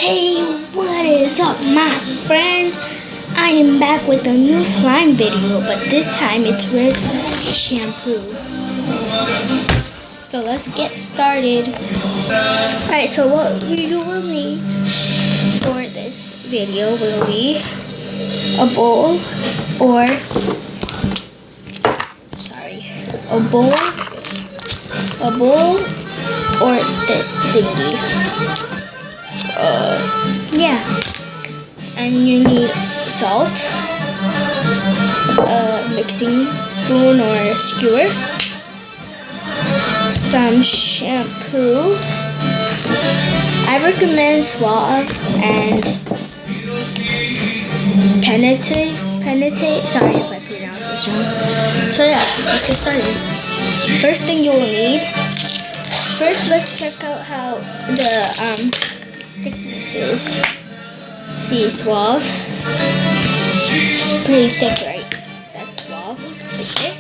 Hey, what is up, my friends? I am back with a new slime video, but this time it's with shampoo. So let's get started. Alright, so what you will need for this video will be a bowl or this thingy. Yeah, and you need salt, a mixing spoon or skewer, some shampoo. I recommend Suave and Penite. Sorry if I pronounced this wrong. So yeah, let's get started. First thing you will need. First, let's check out how the thickness is. See, Suave. It's pretty thick, right? That's Suave right there.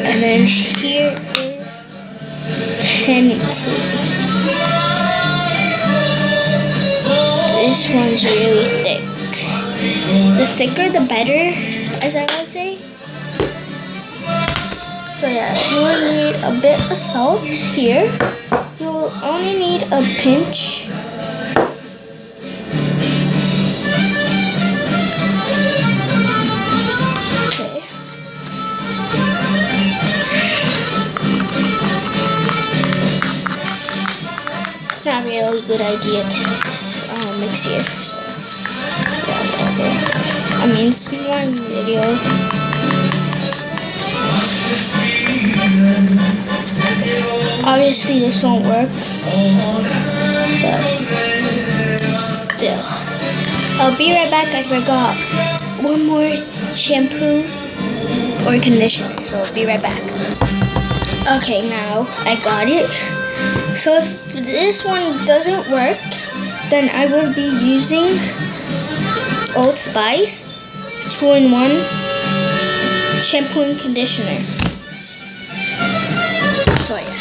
And then here is Penite. This one's really thick. The thicker, the better, as I would say. So yeah, you will need a bit of salt here. You will only need a pinch. Okay. It's not really a good idea to mix here. So yeah, okay. I mean, slime video. Obviously this won't work, but still. I'll be right back. I forgot one more shampoo or conditioner, so I'll be right back. Okay, now I got it. So if this one doesn't work, then I will be using Old Spice 2-in-1 shampoo and conditioner. So yeah,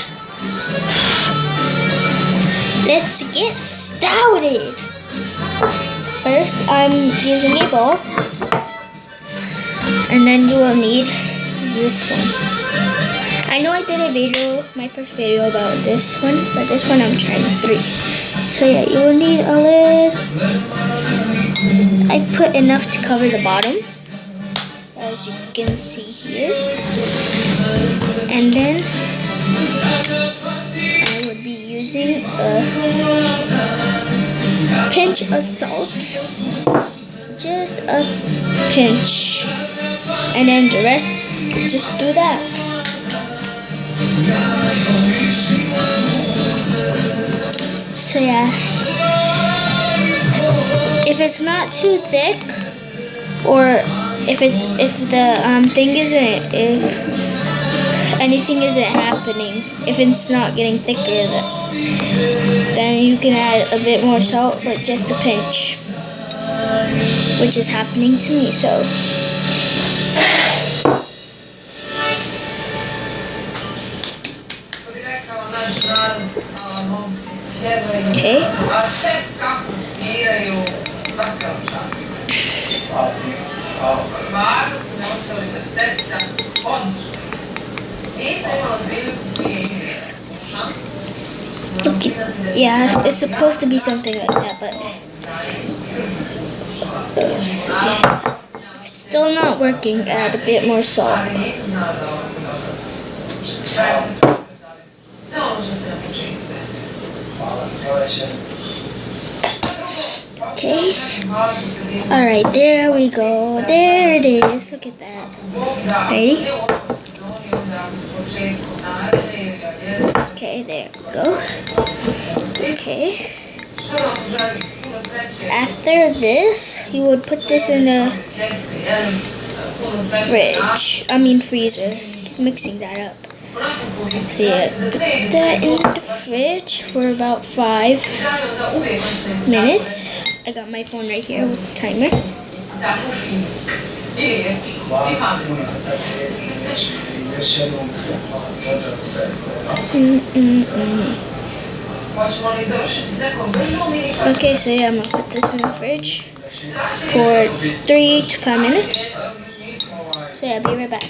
let's get started. So first, I'm using a bowl, and then you will need this one. I know I did a video, my first video about this one, but this one I'm trying 3. So yeah, you will need a lid. I put enough to cover the bottom, as you can see here, and then I would be using a pinch of salt, just a pinch, and then the rest, just do that. So yeah, if it's not too thick, or if the thing isn't, if anything isn't happening, if it's not getting thicker, then you can add a bit more salt, but just a pinch, which is happening to me. So okay. Yeah, it's supposed to be something like that, but if it's still not working, add a bit more salt. Okay. Alright, there we go. There it is. Look at that. Ready? Okay, there we go. Okay. After this, you would put this in a freezer. Keep mixing that up. So yeah, put that in the fridge for about 5 minutes. I got my phone right here with the timer. Okay, so yeah, I'm gonna put this in the fridge for 3 to 5 minutes. So yeah, I'll be right back.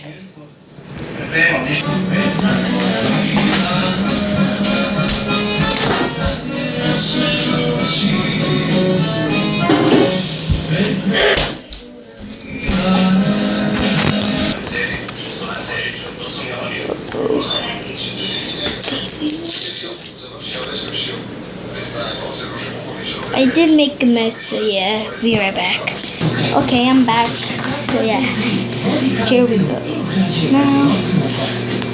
I did make a mess, so yeah, be right back. Okay, I'm back. So yeah, here we go. Now,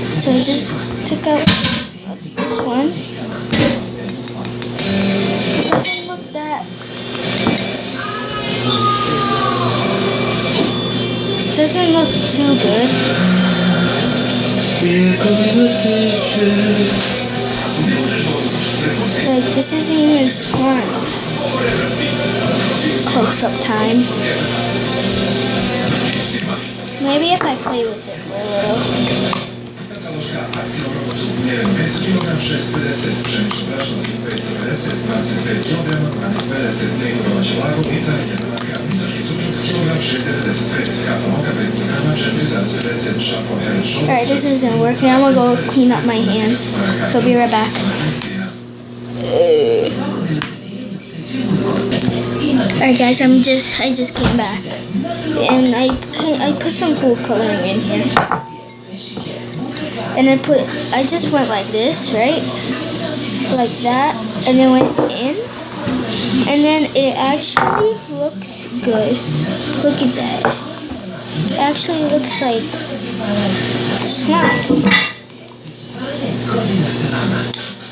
so I just took out this one. It doesn't look that. Doesn't look too good. Like, this isn't even smart. Close up time. Maybe if I play with it for a little. Alright, this isn't working. I'm gonna go clean up my hands. So I'll be right back. Alright guys, I just came back. And I put some food coloring in here. And I just went like this, right? Like that. And then went in. And then it actually looks good. Look at that. It actually looks like slime.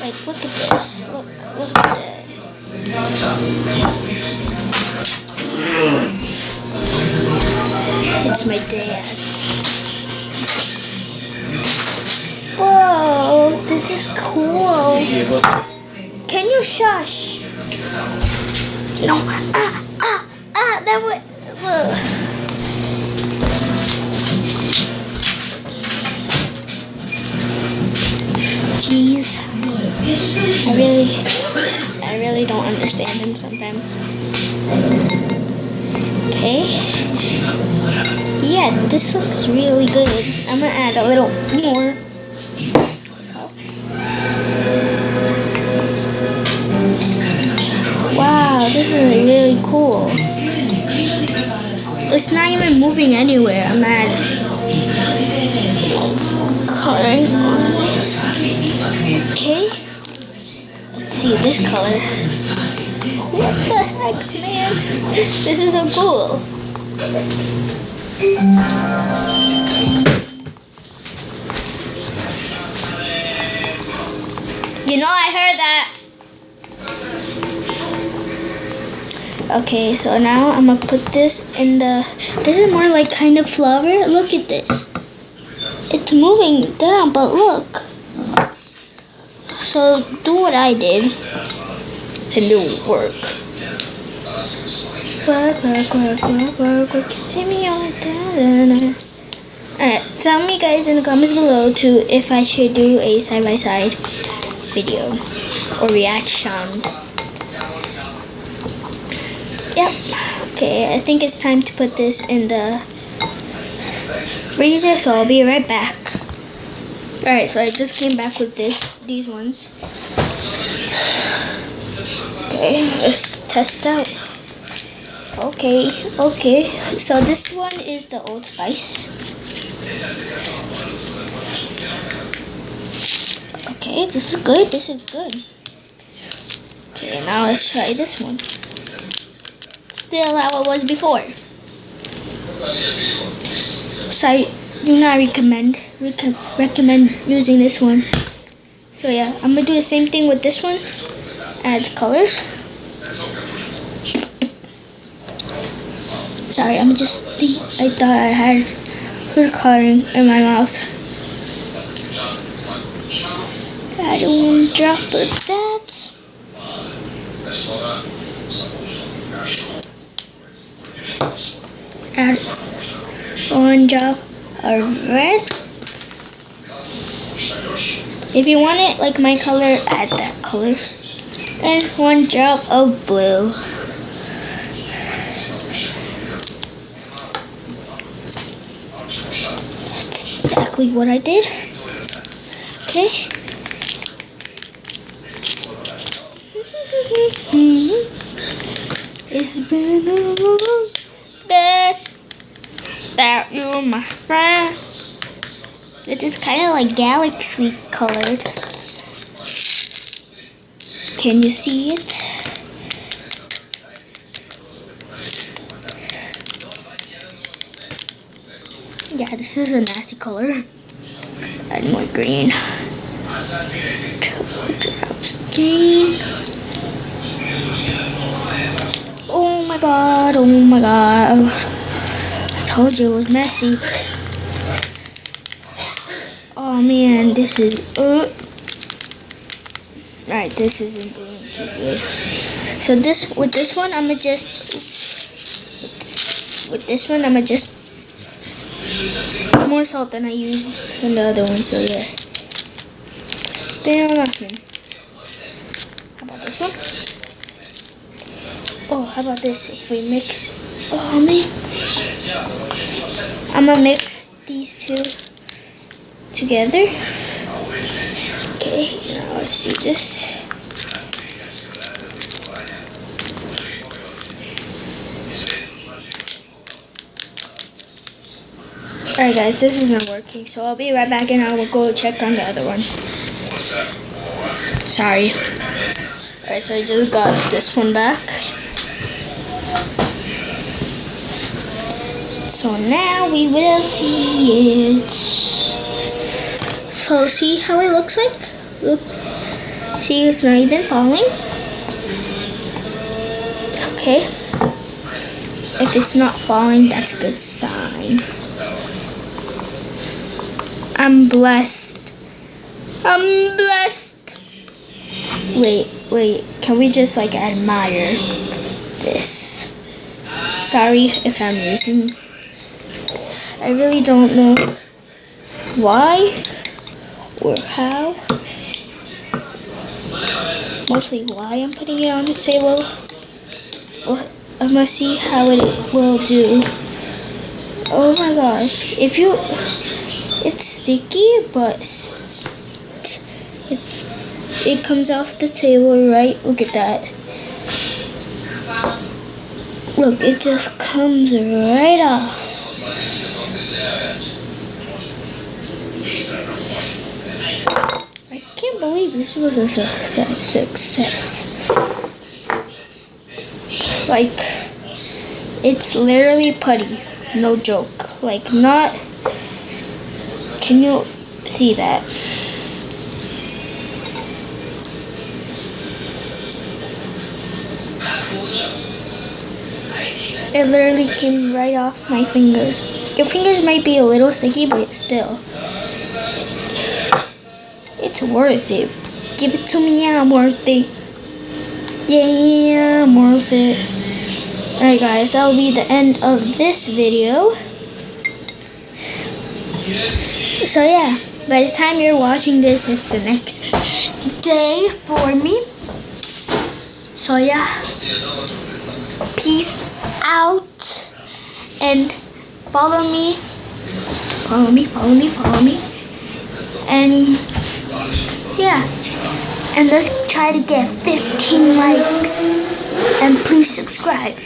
Like, look at this. Look at that. It's my dad's. Whoa, this is cool. Can you shush? No. That would. Jeez. I really don't understand him sometimes. Okay. Yeah, this looks really good. I'm gonna add a little more. Wow, this is really cool. It's not even moving anywhere. I'm mad. Coloring on this. Okay. Let's see this color. What the heck, man? This is so cool. You know, I heard that. Okay, so now I'm gonna put this in the. This is more like kind of flower. Look at this. It's moving down, but look. So do what I did, and it will work. See me all down. Alright, tell me guys in the comments below too if I should do a side-by-side video or reaction. Yep. Okay, I think it's time to put this in the freezer, so I'll be right back. Alright, so I just came back with these ones. Okay, let's test out. Okay, so this one is the Old Spice. Okay, this is good, Okay, now let's try this one. Still how it was before. So I do not recommend using this one. So yeah, I'm gonna do the same thing with this one. Add colors. Sorry, I thought I had food coloring in my mouth. Add 1 drop of that. Add 1 drop of red. If you want it like my color, add that color. And 1 drop of blue. That's exactly what I did. Okay. It's been a long day that you're my friend. It is kind of like galaxy colored. Can you see it? Yeah, this is a nasty color. Add more green. 2 drops green. Oh my god, oh my god. I told you it was messy. Oh man, this is Alright, this isn't doing too good. So with this one I'ma just it's more salt than I used in the other one, so yeah. Still nothing. How about this one? Oh, how about this if we mix? Oh man. I'm gonna mix these two together. Okay, now let's see this. Alright guys, this isn't working, so I'll be right back and I will go check on the other one. Sorry. Alright, so I just got this one back. So now we will see it. So see how it looks like? Look, see, it's not even falling. Okay. If it's not falling, that's a good sign. I'm blessed. I'm blessed. Wait. Can we just like admire this? Sorry if I'm using. I really don't know why or how. Mostly why I'm putting it on the table. Well, I must see how it will do. Oh my gosh. It's sticky, but it comes off the table, right? Look at that. Look, it just comes right off. I can't believe this was a success. Like, it's literally putty. No joke. Like, not... Can you see that? It literally came right off my fingers. Your fingers might be a little sticky, but still. It's worth it. Give it to me, yeah, I'm worth it. Yeah, I'm worth it. Alright guys, that will be the end of this video. So yeah, by the time you're watching this, it's the next day for me. So yeah, peace out and follow me. And yeah, and let's try to get 15 likes and please subscribe.